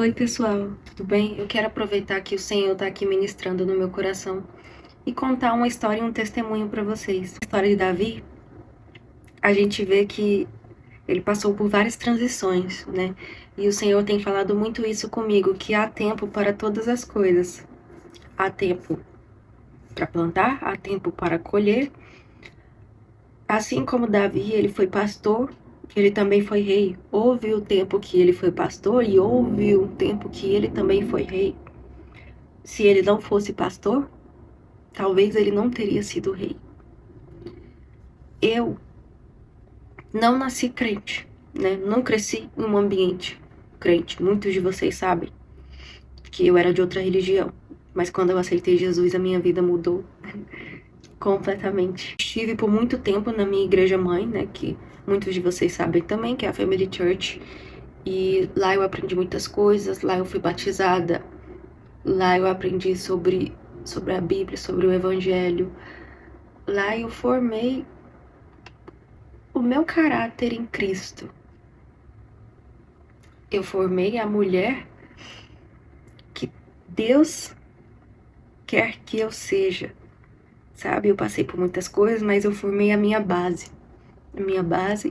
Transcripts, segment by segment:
Oi pessoal, tudo bem? Eu quero aproveitar que o Senhor está aqui ministrando no meu coração e contar uma história e um testemunho para vocês. A história de Davi, a gente vê que ele passou por várias transições, né? E o Senhor tem falado muito isso comigo, que há tempo para todas as coisas. Há tempo para plantar, há tempo para colher. Assim como Davi, ele foi pastor, ele também foi rei. Houve o tempo que ele foi pastor e houve o tempo que ele também foi rei. Se ele não fosse pastor, talvez ele não teria sido rei. Eu não nasci crente, né? Não cresci em um ambiente crente. Muitos de vocês sabem que eu era de outra religião. Mas quando eu aceitei Jesus, a minha vida mudou completamente. Estive por muito tempo na minha igreja mãe, né? Que muitos de vocês sabem também, que é a Family Church. E lá eu aprendi muitas coisas, lá eu fui batizada. Lá eu aprendi sobre a Bíblia, sobre o Evangelho. Lá eu formei o meu caráter em Cristo. Eu formei a mulher que Deus quer que eu seja, sabe? Eu passei por muitas coisas, mas eu formei a minha base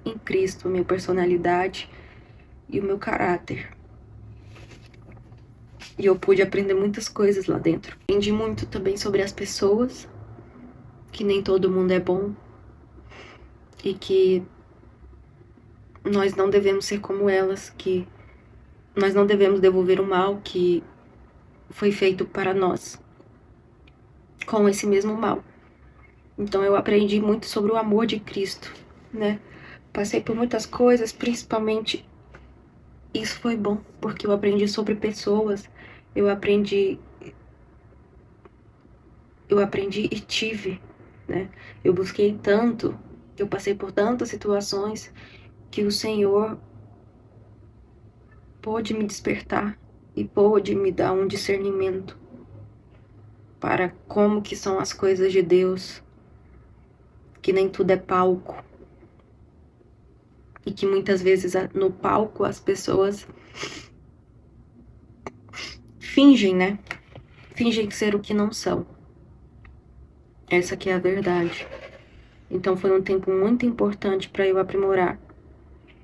em Cristo, a minha personalidade e o meu caráter. E eu pude aprender muitas coisas lá dentro. Aprendi muito também sobre as pessoas, que nem todo mundo é bom e que nós não devemos ser como elas, que nós não devemos devolver o mal que foi feito para nós com esse mesmo mal. Então eu aprendi muito sobre o amor de Cristo, né? Passei por muitas coisas, principalmente isso foi bom, porque eu aprendi sobre pessoas, eu aprendi e tive, né? Eu busquei tanto, eu passei por tantas situações que o Senhor pôde me despertar e pôde me dar um discernimento para como que são as coisas de Deus, que nem tudo é palco. E que muitas vezes no palco as pessoas fingem, né? Fingem ser o que não são. Essa que é a verdade. Então foi um tempo muito importante para eu aprimorar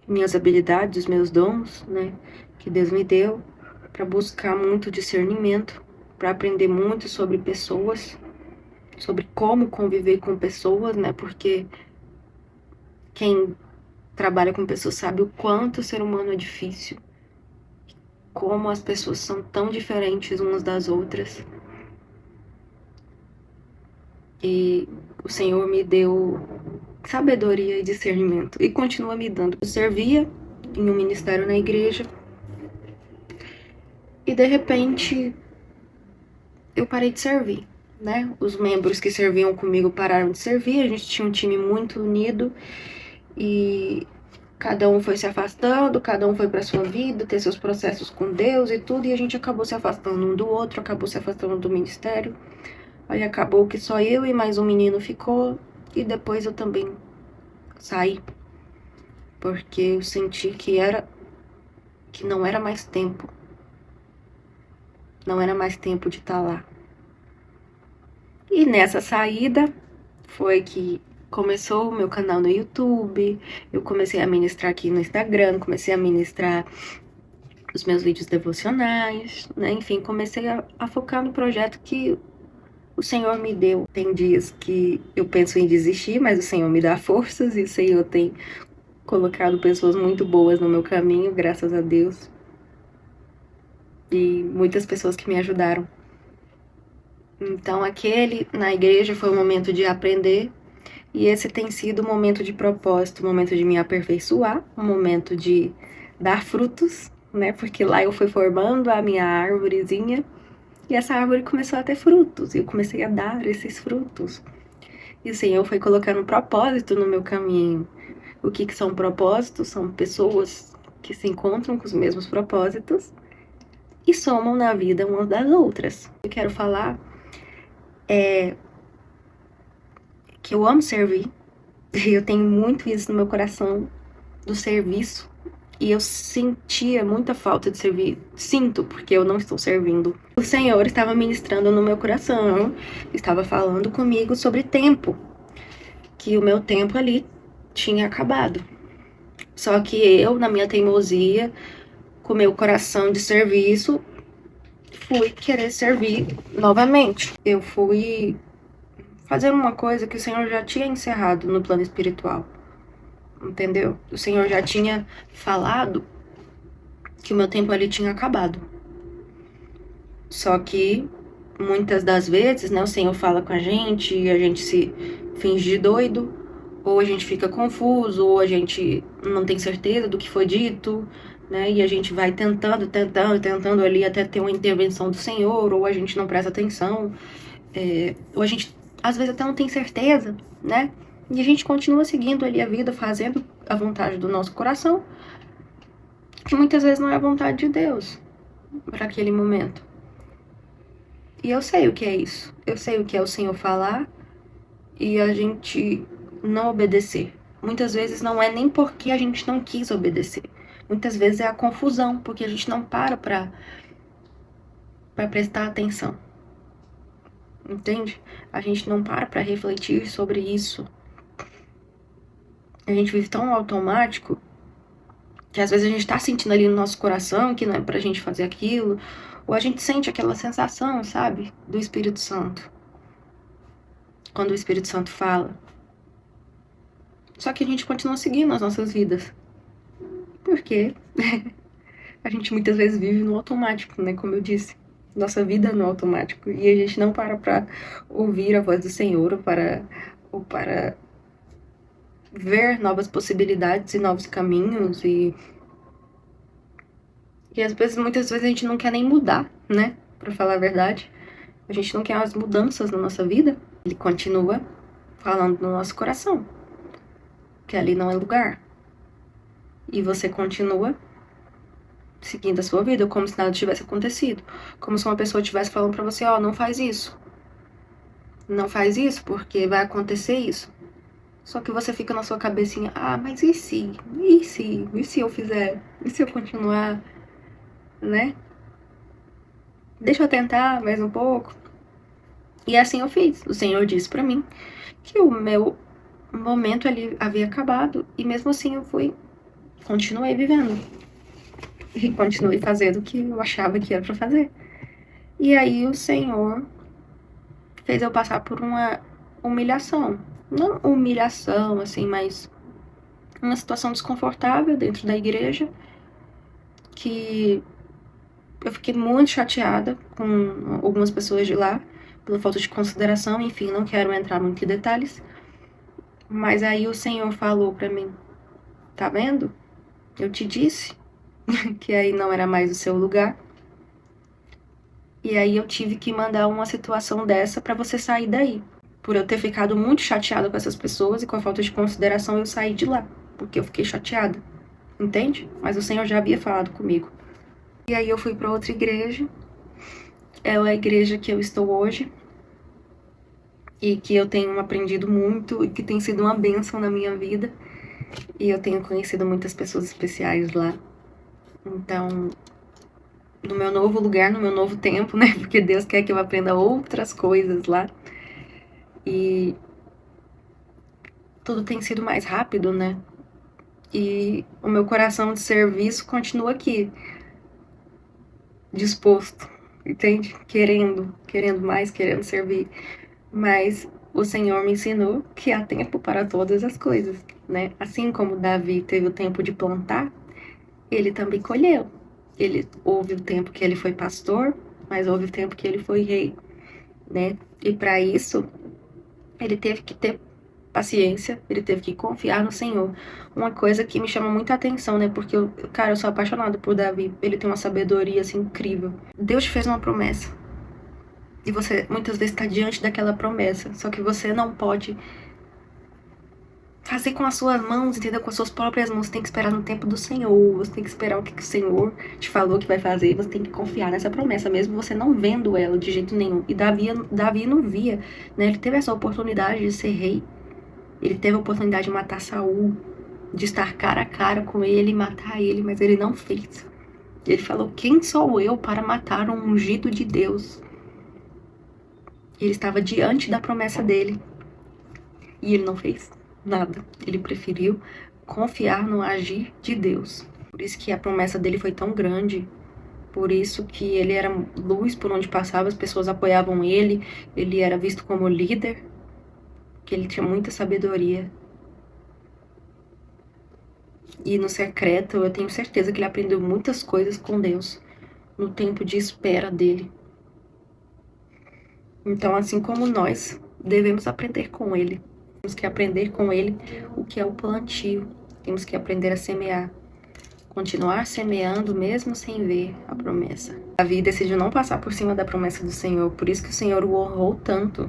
minhas habilidades, os meus dons, né? Que Deus me deu, para buscar muito discernimento, para aprender muito sobre pessoas, sobre como conviver com pessoas, né? Porque quem trabalha com pessoas sabe o quanto o ser humano é difícil, como as pessoas são tão diferentes umas das outras. E o Senhor me deu sabedoria e discernimento e continua me dando. Eu servia em um ministério na igreja e de repente eu parei de servir, né? Os membros que serviam comigo pararam de servir, a gente tinha um time muito unido e cada um foi se afastando, cada um foi para sua vida, ter seus processos com Deus e tudo, e a gente acabou se afastando um do outro, acabou se afastando do ministério. Aí acabou que só eu e mais um menino ficou, e depois eu também saí, porque eu senti que não era mais tempo. Não era mais tempo de estar lá. E nessa saída foi que começou o meu canal no YouTube, eu comecei a ministrar aqui no Instagram, comecei a ministrar os meus vídeos devocionais, né? Enfim, comecei a focar no projeto que o Senhor me deu. Tem dias que eu penso em desistir, mas o Senhor me dá forças e o Senhor tem colocado pessoas muito boas no meu caminho, graças a Deus. E muitas pessoas que me ajudaram. Então aquele na igreja foi um momento de aprender e esse tem sido um momento de propósito, um momento de me aperfeiçoar, um momento de dar frutos, né? Porque lá eu fui formando a minha árvorezinha e essa árvore começou a ter frutos e eu comecei a dar esses frutos. E o Senhor foi colocando um propósito no meu caminho. O que são propósitos? São pessoas que se encontram com os mesmos propósitos e somam na vida umas das outras. Eu quero falar que eu amo servir, e eu tenho muito isso no meu coração, do serviço. E eu sentia muita falta de servir. Sinto, porque eu não estou servindo. O Senhor estava ministrando no meu coração, estava falando comigo sobre tempo, que o meu tempo ali tinha acabado. Só que eu, na minha teimosia, com meu coração de serviço, fui querer servir novamente. Eu fui fazer uma coisa que o Senhor já tinha encerrado no plano espiritual. Entendeu? O Senhor já tinha falado que o meu tempo ali tinha acabado. Só que muitas das vezes, né, o Senhor fala com a gente e a gente se finge de doido, ou a gente fica confuso, ou a gente não tem certeza do que foi dito, né? E a gente vai tentando ali até ter uma intervenção do Senhor, ou a gente não presta atenção, ou a gente às vezes até não tem certeza, né? E a gente continua seguindo ali a vida, fazendo a vontade do nosso coração, que muitas vezes não é a vontade de Deus para aquele momento. E eu sei o que é isso. Eu sei o que é o Senhor falar e a gente não obedecer. Muitas vezes não é nem porque a gente não quis obedecer. Muitas vezes é a confusão, porque a gente não para pra prestar atenção. Entende? A gente não para pra refletir sobre isso. A gente vive tão automático que às vezes a gente tá sentindo ali no nosso coração que não é pra gente fazer aquilo, ou a gente sente aquela sensação, sabe, do Espírito Santo. Quando o Espírito Santo fala. Só que a gente continua seguindo as nossas vidas. Por quê? A gente muitas vezes vive no automático, né, como eu disse. Nossa vida no automático. E a gente não para pra ouvir a voz do Senhor, ou para ver novas possibilidades e novos caminhos e às vezes, muitas vezes a gente não quer nem mudar, né? Pra falar a verdade. A gente não quer as mudanças na nossa vida. Ele continua falando no nosso coração. Que ali não é lugar. E você continua seguindo a sua vida como se nada tivesse acontecido. Como se uma pessoa estivesse falando pra você, ó, não faz isso. Não faz isso porque vai acontecer isso. Só que você fica na sua cabecinha, ah, mas e se? E se? E se eu fizer? E se eu continuar? Né? Deixa eu tentar mais um pouco. E assim eu fiz. O Senhor disse pra mim que o meu momento ali havia acabado. E mesmo assim eu continuei vivendo. E continuei fazendo o que eu achava que era pra fazer. E aí o Senhor fez eu passar por uma humilhação. Não humilhação, assim, mas uma situação desconfortável dentro da igreja. Que eu fiquei muito chateada com algumas pessoas de lá, pela falta de consideração, enfim, não quero entrar muito em detalhes. Mas aí o Senhor falou pra mim, tá vendo? Eu te disse que aí não era mais o seu lugar. E aí eu tive que mandar uma situação dessa pra você sair daí. Por eu ter ficado muito chateada com essas pessoas e com a falta de consideração, eu saí de lá, porque eu fiquei chateada. Entende? Mas o Senhor já havia falado comigo. E aí eu fui pra outra igreja. É a igreja que eu estou hoje. E que eu tenho aprendido muito e que tem sido uma bênção na minha vida. E eu tenho conhecido muitas pessoas especiais lá. Então, no meu novo lugar, no meu novo tempo, né? Porque Deus quer que eu aprenda outras coisas lá. E tudo tem sido mais rápido, né? E o meu coração de serviço continua aqui. Disposto, entende? Querendo mais, querendo servir. Mas o Senhor me ensinou que há tempo para todas as coisas, né? Assim como Davi teve o tempo de plantar, ele também colheu. Houve o tempo que ele foi pastor, mas houve o tempo que ele foi rei, né? E para isso, ele teve que ter paciência, ele teve que confiar no Senhor. Uma coisa que me chama muita atenção, né? Porque, eu sou apaixonada por Davi. Ele tem uma sabedoria, assim, incrível. Deus te fez uma promessa. E você, muitas vezes, está diante daquela promessa. Só que você não pode fazer com as suas mãos, entendeu? Com as suas próprias mãos. Você tem que esperar no tempo do Senhor. Você tem que esperar o que o Senhor te falou que vai fazer. Você tem que confiar nessa promessa, mesmo você não vendo ela de jeito nenhum. E Davi não via, né? Ele teve essa oportunidade de ser rei. Ele teve a oportunidade de matar Saul. de estar cara a cara com ele e matar ele, mas ele não fez. Ele falou: quem sou eu para matar um ungido de Deus? Ele estava diante da promessa dele e ele não fez nada. Ele preferiu confiar no agir de Deus. Por isso que a promessa dele foi tão grande. Por isso que ele era luz por onde passava, as pessoas apoiavam ele. Ele era visto como líder, que ele tinha muita sabedoria. E no secreto, eu tenho certeza que ele aprendeu muitas coisas com Deus no tempo de espera dele. Então, assim como nós, devemos aprender com ele. Temos que aprender com ele o que é o plantio. Temos que aprender a semear. Continuar semeando mesmo sem ver a promessa. Davi decidiu não passar por cima da promessa do Senhor. Por isso que o Senhor o honrou tanto.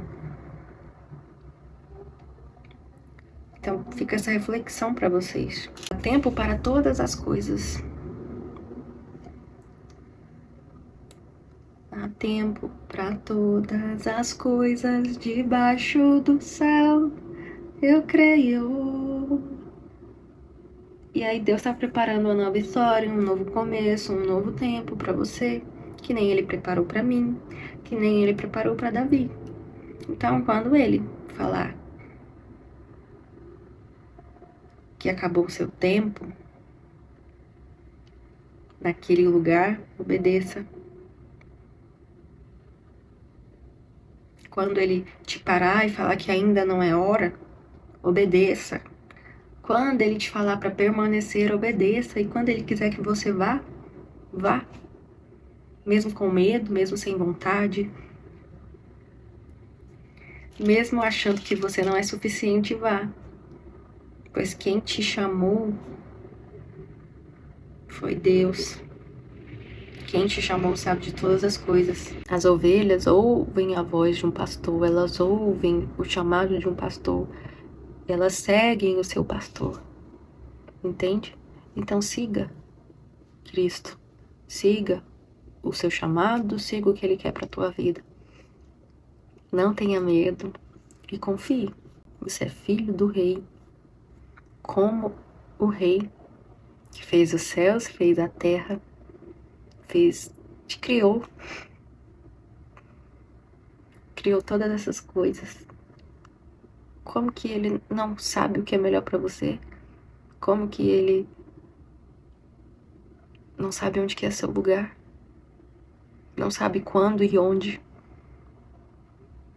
Então, fica essa reflexão para vocês. Há tempo para todas as coisas. Há tempo para todas as coisas debaixo do céu. Eu creio. E aí Deus está preparando uma nova história, um novo começo, um novo tempo para você, que nem Ele preparou para mim, que nem Ele preparou para Davi. Então, quando Ele falar que acabou o seu tempo naquele lugar, obedeça. Quando Ele te parar e falar que ainda não é hora, obedeça. Quando Ele te falar para permanecer, obedeça. E quando Ele quiser que você vá, vá. Mesmo com medo, mesmo sem vontade. Mesmo achando que você não é suficiente, vá. Pois quem te chamou foi Deus. Quem te chamou sabe de todas as coisas. As ovelhas ouvem a voz de um pastor, elas ouvem o chamado de um pastor. Elas seguem o seu pastor, entende? Então siga Cristo, siga o seu chamado, siga o que Ele quer para a tua vida. Não tenha medo e confie. Você é filho do Rei, como o Rei que fez os céus, fez a terra, te criou todas essas coisas. Como que Ele não sabe o que é melhor para você? Como que Ele não sabe onde que é seu lugar? Não sabe quando e onde?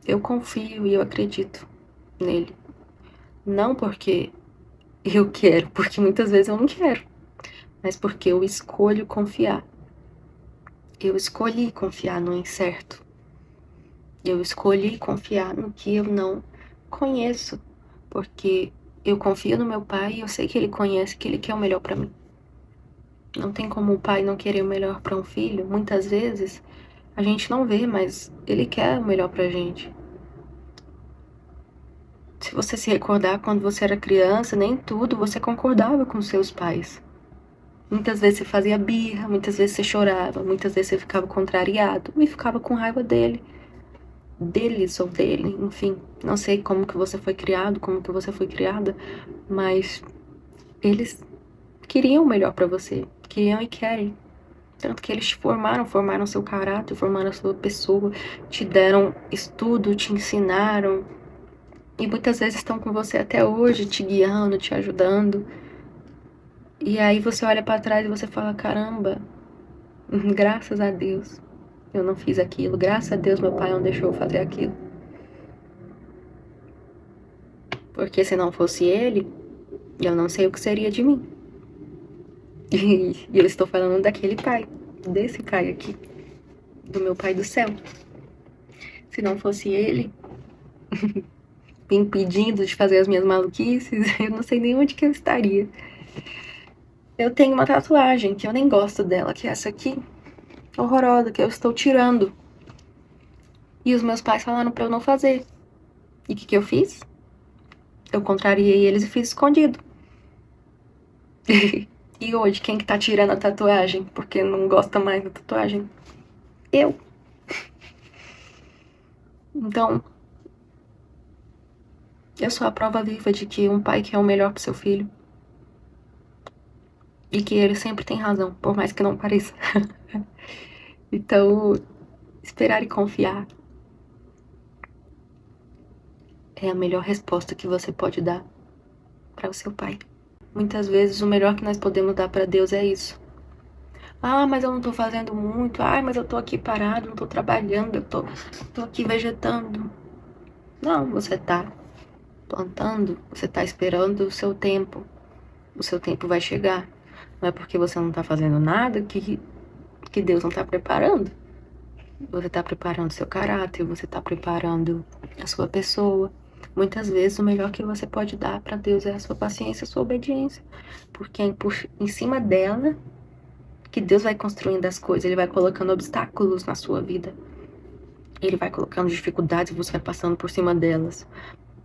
Eu confio e eu acredito nele. Não porque eu quero, porque muitas vezes eu não quero, mas porque eu escolho confiar. Eu escolhi confiar no incerto. Eu escolhi confiar no que eu não conheço, porque eu confio no meu pai e eu sei que ele conhece, que ele quer o melhor para mim. Não tem como o pai não querer o melhor para um filho. Muitas vezes a gente não vê, mas ele quer o melhor pra gente. Se você se recordar, quando você era criança, nem tudo você concordava com seus pais. Muitas vezes você fazia birra, muitas vezes você chorava, muitas vezes você ficava contrariado e ficava com raiva deles ou dele, enfim. Não sei como que você foi criado, como que você foi criada, mas eles queriam o melhor pra você, queriam e querem. Tanto que eles te formaram seu caráter, formaram a sua pessoa, te deram estudo, te ensinaram. E muitas vezes estão com você até hoje, te guiando, te ajudando. E aí você olha pra trás e você fala: caramba, graças a Deus eu não fiz aquilo. Graças a Deus meu pai não deixou eu fazer aquilo. Porque se não fosse ele, eu não sei o que seria de mim. E eu estou falando daquele pai, desse pai aqui, do meu pai do céu. Se não fosse ele me impedindo de fazer as minhas maluquices, eu não sei nem onde que eu estaria. Eu tenho uma tatuagem que eu nem gosto dela, que é essa aqui, horrorosa, que eu estou tirando. E os meus pais falaram pra eu não fazer. E o que eu fiz? Eu contrariei eles e fiz escondido. E hoje, quem que tá tirando a tatuagem porque não gosta mais da tatuagem? Eu. Então, eu sou a prova viva de que um pai quer o melhor pro seu filho. E que ele sempre tem razão, por mais que não pareça. Então, esperar e confiar é a melhor resposta que você pode dar para o seu pai. Muitas vezes o melhor que nós podemos dar para Deus é isso. Ah, mas eu não tô fazendo muito. Ah, mas eu tô aqui parado, não tô trabalhando, eu tô aqui vegetando. Não, você tá plantando, você tá esperando o seu tempo. O seu tempo vai chegar. Não é porque você não tá fazendo nada que Deus não tá preparando. Você tá preparando seu caráter, você tá preparando a sua pessoa. Muitas vezes o melhor que você pode dar para Deus é a sua paciência, a sua obediência. Porque é em cima dela que Deus vai construindo as coisas, Ele vai colocando obstáculos na sua vida. Ele vai colocando dificuldades e você vai passando por cima delas.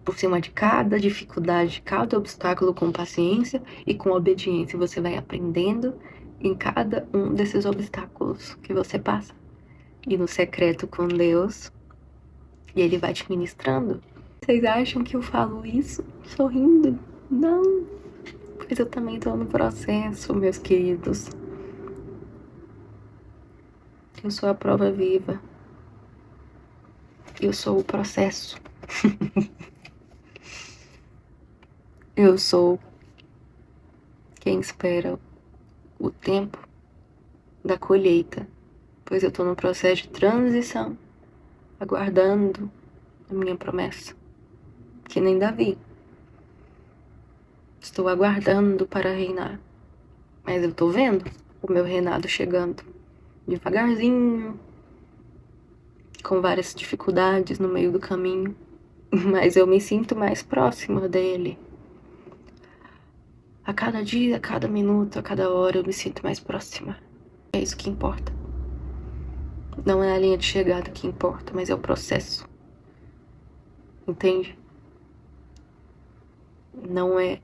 Por cima de cada dificuldade, de cada obstáculo com paciência e com obediência. Você vai aprendendo em cada um desses obstáculos que você passa. E no secreto com Deus, e Ele vai te ministrando. Vocês acham que eu falo isso sorrindo? Não, pois eu também estou no processo, meus queridos. Eu sou a prova viva. Eu sou o processo. Eu sou quem espera o tempo da colheita, pois eu estou no processo de transição, aguardando a minha promessa, que nem Davi. Estou aguardando para reinar, mas eu estou vendo o meu reinado chegando, devagarzinho, com várias dificuldades no meio do caminho, mas eu me sinto mais próxima dele. A cada dia, a cada minuto, a cada hora eu me sinto mais próxima. É isso que importa. Não é a linha de chegada que importa, mas é o processo. Entende? Não é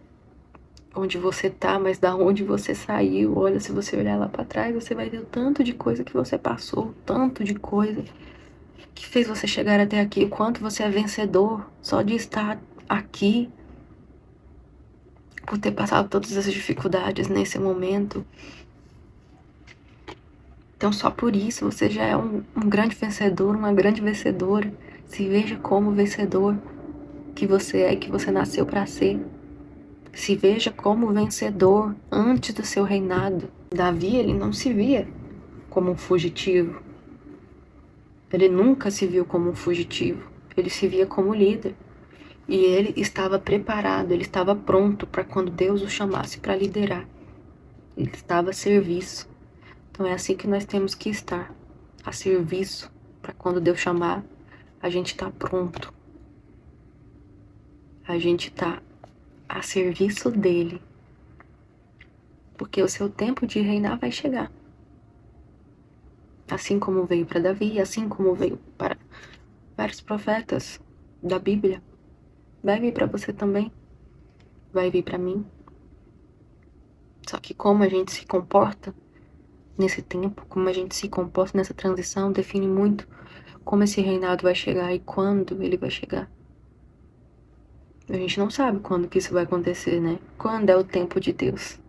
onde você tá, mas da onde você saiu. Olha, se você olhar lá pra trás, você vai ver o tanto de coisa que você passou, o tanto de coisa que fez você chegar até aqui, o quanto você é vencedor só de estar aqui, por ter passado todas essas dificuldades nesse momento. Então só por isso você já é um grande vencedor, uma grande vencedora. Se veja como vencedor que você é, que você nasceu para ser. Se veja como vencedor antes do seu reinado. Davi, ele não se via como um fugitivo. Ele nunca se viu como um fugitivo. Ele se via como líder. E ele estava preparado, ele estava pronto para quando Deus o chamasse para liderar. Ele estava a serviço. Então é assim que nós temos que estar, a serviço, para quando Deus chamar, a gente está pronto. A gente está a serviço dele. Porque o seu tempo de reinar vai chegar. Assim como veio para Davi, assim como veio para vários profetas da Bíblia. Vai vir para você também. Vai vir para mim. Só que como a gente se comporta nesse tempo, como a gente se comporta nessa transição, define muito como esse reinado vai chegar e quando ele vai chegar. A gente não sabe quando que isso vai acontecer, né? Quando é o tempo de Deus.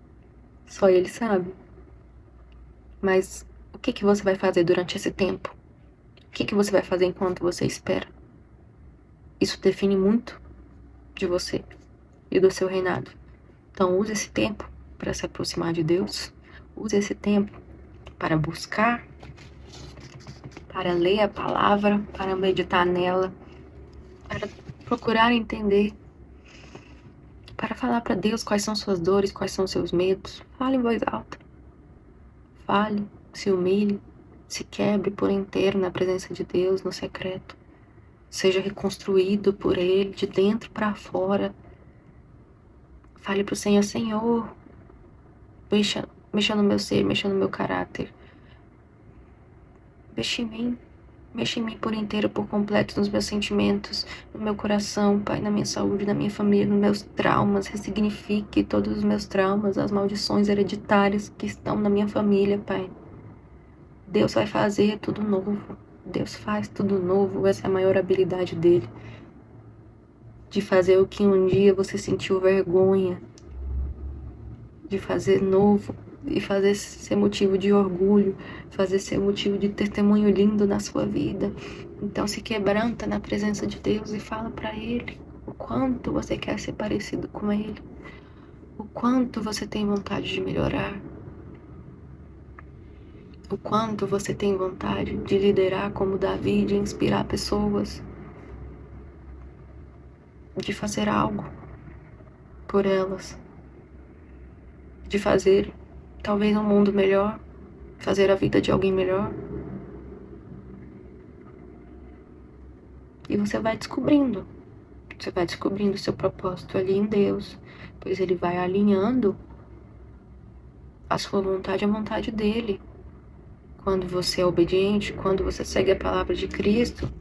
Só Ele sabe. Mas o que você vai fazer durante esse tempo? O que você vai fazer enquanto você espera? Isso define muito de você e do seu reinado. Então use esse tempo para se aproximar de Deus. Use esse tempo para buscar, para ler a palavra, para meditar nela, para procurar entender, para falar para Deus quais são suas dores, quais são seus medos. Fale em voz alta. Fale, se humilhe, se quebre por inteiro na presença de Deus, no secreto. Seja reconstruído por Ele, de dentro para fora. Fale para o Senhor, Senhor, mexa no meu ser, mexa no meu caráter. Mexe em mim por inteiro, por completo, nos meus sentimentos, no meu coração, Pai, na minha saúde, na minha família, nos meus traumas. Ressignifique todos os meus traumas, as maldições hereditárias que estão na minha família, Pai. Deus vai fazer tudo novo. Deus faz tudo novo. Essa é a maior habilidade dele. De fazer o que um dia você sentiu vergonha. De fazer novo e fazer ser motivo de orgulho, fazer ser motivo de testemunho lindo na sua vida. Então se quebranta na presença de Deus e fala para Ele o quanto você quer ser parecido com Ele, o quanto você tem vontade de melhorar, o quanto você tem vontade de liderar como Davi, de inspirar pessoas, de fazer algo por elas, de fazer talvez um mundo melhor, fazer a vida de alguém melhor. E você vai descobrindo o seu propósito ali em Deus, pois Ele vai alinhando a sua vontade à vontade dEle. Quando você é obediente, quando você segue a palavra de Cristo,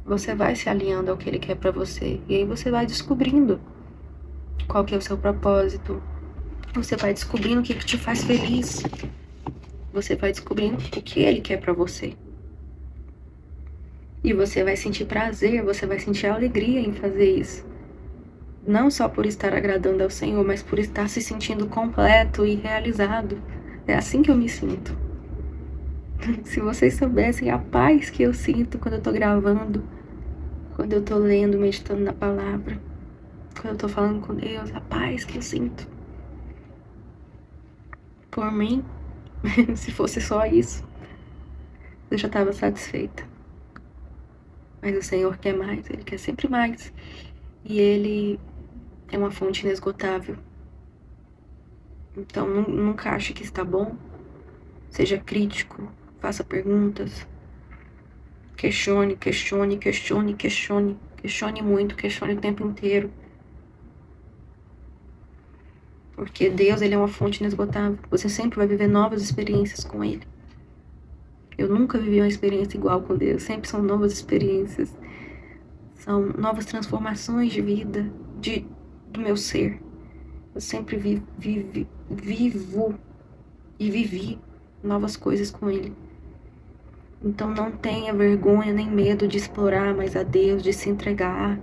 você vai se alinhando ao que Ele quer para você. E aí você vai descobrindo qual que é o seu propósito. Você vai descobrindo o que te faz feliz. Você vai descobrindo o que Ele quer para você. E você vai sentir prazer, você vai sentir alegria em fazer isso. Não só por estar agradando ao Senhor, mas por estar se sentindo completo e realizado. É assim que eu me sinto. Se vocês soubessem a paz que eu sinto quando eu tô gravando, quando eu tô lendo, meditando na palavra, quando eu tô falando com Deus, a paz que eu sinto. Por mim, se fosse só isso, eu já tava satisfeita. Mas o Senhor quer mais, Ele quer sempre mais. E Ele é uma fonte inesgotável. Então nunca ache que está bom. Seja crítico, faça perguntas. Questione muito, questione o tempo inteiro. Porque Deus, Ele é uma fonte inesgotável. Você sempre vai viver novas experiências com Ele. Eu nunca vivi uma experiência igual com Deus. Sempre são novas experiências. São novas transformações de vida, do meu ser. Eu sempre vivo e vivi novas coisas com Ele. Então não tenha vergonha nem medo de explorar mais a Deus, de se entregar,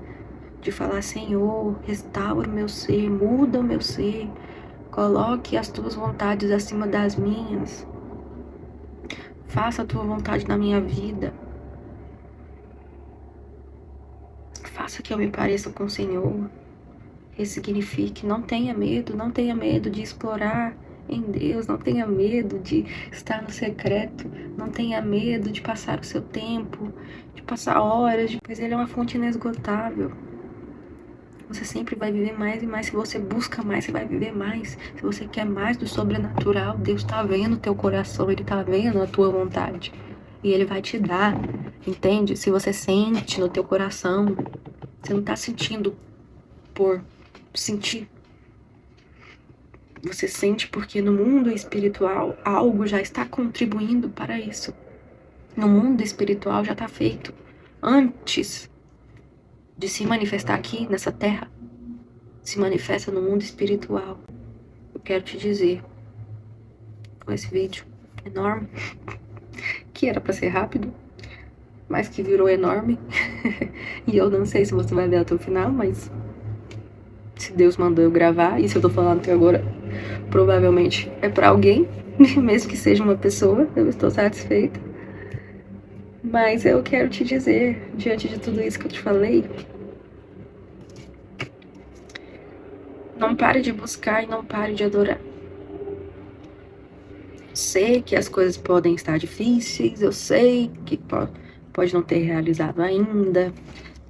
de falar: Senhor, restaura o meu ser, muda o meu ser, coloque as tuas vontades acima das minhas, faça a tua vontade na minha vida, faça que eu me pareça com o Senhor, ressignifique. Não tenha medo de explorar em Deus, não tenha medo de estar no secreto, não tenha medo de passar o seu tempo, de passar horas, pois Ele é uma fonte inesgotável. Você sempre vai viver mais e mais. Se você busca mais, você vai viver mais. Se você quer mais do sobrenatural, Deus tá vendo o teu coração, Ele tá vendo a tua vontade. E Ele vai te dar, entende? Se você sente no teu coração, você não tá sentindo por sentir. Você sente porque no mundo espiritual algo já está contribuindo para isso. No mundo espiritual já está feito. Antes de se manifestar aqui nessa terra, se manifesta no mundo espiritual. Eu quero te dizer, com esse vídeo enorme, que era para ser rápido, mas que virou enorme. E eu não sei se você vai ver até o final, mas se Deus mandou eu gravar, e se eu tô falando até agora, provavelmente é pra alguém, mesmo que seja uma pessoa. Eu estou satisfeita. Mas eu quero te dizer, diante de tudo isso que eu te falei, não pare de buscar e não pare de adorar. Sei que as coisas podem estar difíceis, eu sei que pode não ter realizado ainda.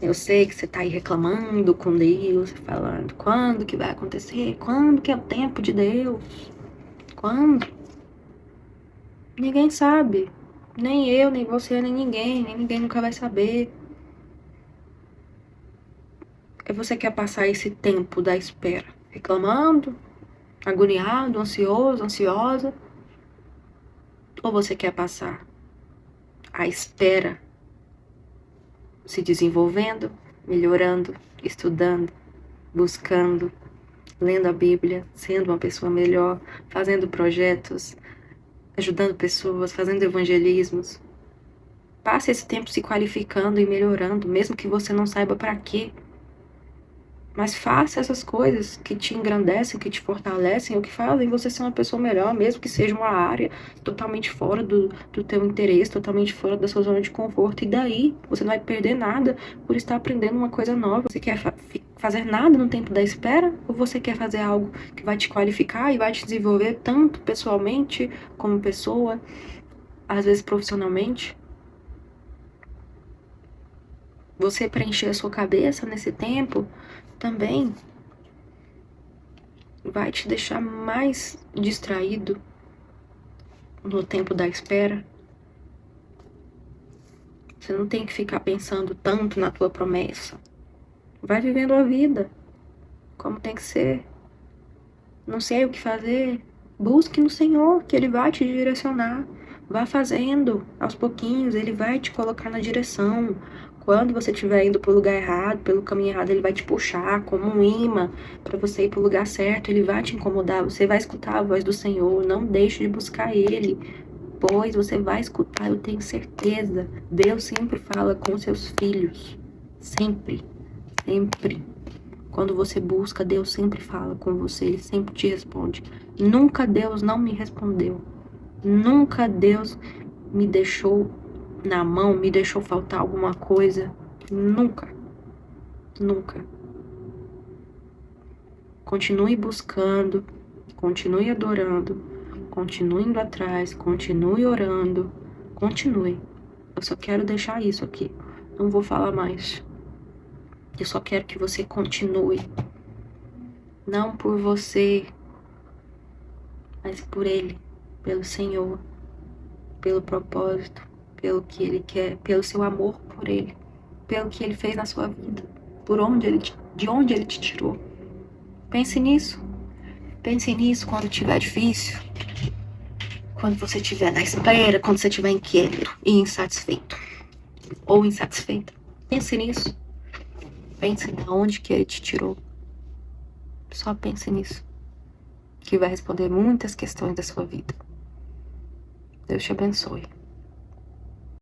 Eu sei que você tá aí reclamando com Deus, falando: quando que vai acontecer? Quando que é o tempo de Deus? Quando? Ninguém sabe. Nem eu, nem você, nem ninguém nunca vai saber. E você quer passar esse tempo da espera reclamando, agoniado, ansioso, ansiosa? Ou você quer passar a espera se desenvolvendo, melhorando, estudando, buscando, lendo a Bíblia, sendo uma pessoa melhor, fazendo projetos, ajudando pessoas, fazendo evangelismos? Passe esse tempo se qualificando e melhorando, mesmo que você não saiba para quê. Mas faça essas coisas que te engrandecem, que te fortalecem, ou que fazem você ser uma pessoa melhor, mesmo que seja uma área totalmente fora do teu interesse, totalmente fora da sua zona de conforto. E daí, você não vai perder nada por estar aprendendo uma coisa nova. Você quer fazer nada no tempo da espera? Ou você quer fazer algo que vai te qualificar e vai te desenvolver tanto pessoalmente como pessoa, às vezes profissionalmente? Você preencher a sua cabeça nesse tempo também vai te deixar mais distraído no tempo da espera. Você não tem que ficar pensando tanto na tua promessa. Vai vivendo a vida como tem que ser. Não sei o que fazer. Busque no Senhor, que Ele vai te direcionar. Vá fazendo aos pouquinhos, Ele vai te colocar na direção. Quando você estiver indo para o lugar errado, pelo caminho errado, Ele vai te puxar como um imã para você ir para o lugar certo. Ele vai te incomodar, você vai escutar a voz do Senhor. Não deixe de buscar Ele, pois você vai escutar, eu tenho certeza. Deus sempre fala com seus filhos. Sempre, sempre. Quando você busca, Deus sempre fala com você, Ele sempre te responde. Nunca Deus não me respondeu. Nunca Deus me deixou na mão, me deixou faltar alguma coisa. Nunca. Nunca. Continue buscando, continue adorando, continue indo atrás, continue orando, continue. Eu só quero deixar isso aqui. Não vou falar mais. Eu só quero que você continue. Não por você, mas por Ele, pelo Senhor, pelo propósito, pelo que Ele quer, pelo seu amor por Ele, pelo que Ele fez na sua vida, de onde Ele te tirou. Pense nisso. Pense nisso quando estiver difícil, quando você estiver na espera, quando você estiver inquieto e insatisfeito ou insatisfeita. Pense nisso. Pense de onde que Ele te tirou. Só pense nisso, que vai responder muitas questões da sua vida. Deus te abençoe.